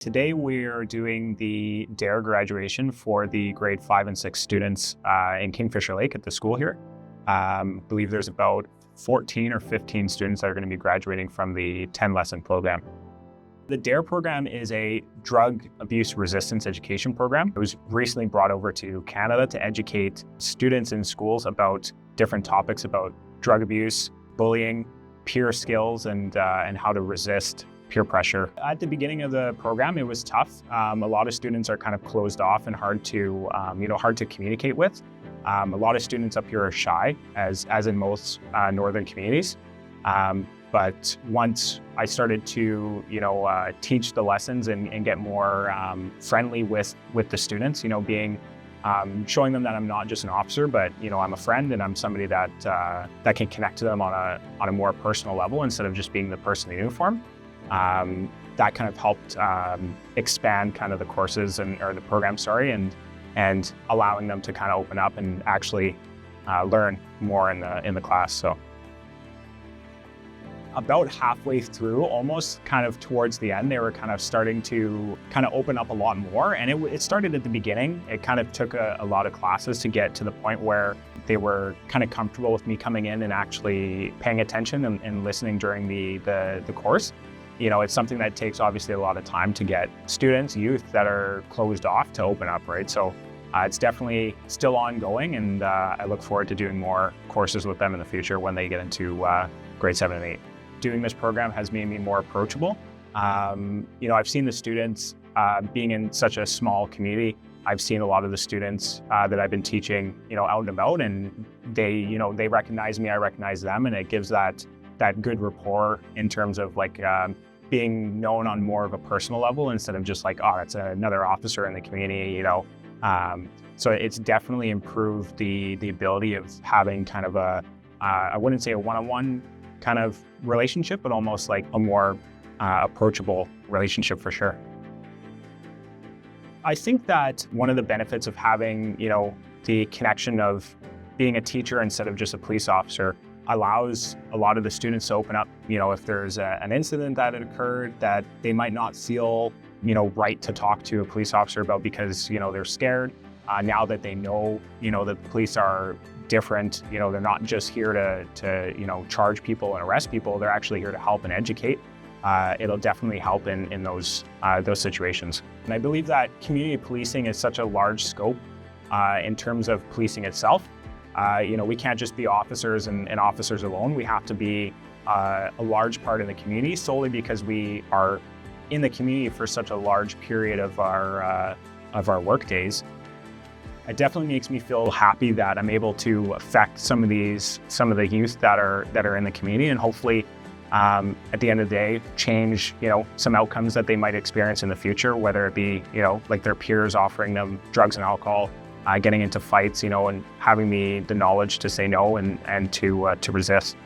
Today we're doing the DARE graduation for the grade 5 and 6 students in Kingfisher Lake at the school here. I believe there's about 14 or 15 students that are going to be graduating from the 10-lesson program. The DARE program is a drug abuse resistance education program. It was recently brought over to Canada to educate students in schools about different topics about drug abuse, bullying, peer skills, and how to resist peer pressure. At the beginning of the program, it was tough. A lot of students are kind of closed off and hard to communicate with. A lot of students up here are shy, as in most northern communities. But once I started to, teach the lessons and get more friendly with the students, showing them that I'm not just an officer, but I'm a friend and I'm somebody that can connect to them on a more personal level instead of just being the person in uniform. That kind of helped expand kind of the courses or the program, and allowing them to kind of open up and actually learn more in the class. So about halfway through, almost kind of towards the end, they were kind of starting to kind of open up a lot more. And it started at the beginning. It kind of took a lot of classes to get to the point where they were kind of comfortable with me coming in and actually paying attention and listening during the course. It's something that takes obviously a lot of time to get students, youth that are closed off to open up, right? So it's definitely still ongoing, and I look forward to doing more courses with them in the future when they get into grade 7 and 8. Doing this program has made me more approachable. I've seen the students being in such a small community. I've seen a lot of the students that I've been teaching, out and about, and they recognize me, I recognize them, and it gives that good rapport in terms of being known on more of a personal level instead of just that's another officer in the community, So it's definitely improved the ability of having kind of I wouldn't say a one-on-one kind of relationship, but almost like a more approachable relationship for sure. I think that one of the benefits of having, the connection of being a teacher instead of just a police officer allows a lot of the students to open up, if there's an incident that had occurred that they might not feel, right to talk to a police officer about because, they're scared. Now that they know, that the police are different, they're not just here to charge people and arrest people, they're actually here to help and educate. It'll definitely help in those situations. And I believe that community policing is such a large scope in terms of policing itself. We can't just be officers and officers alone. We have to be a large part of the community solely because we are in the community for such a large period of our work days. It definitely makes me feel happy that I'm able to affect some of the youth that are in the community, and hopefully at the end of the day change some outcomes that they might experience in the future, whether it be like their peers offering them drugs and alcohol, getting into fights, and having the knowledge to say no and to resist.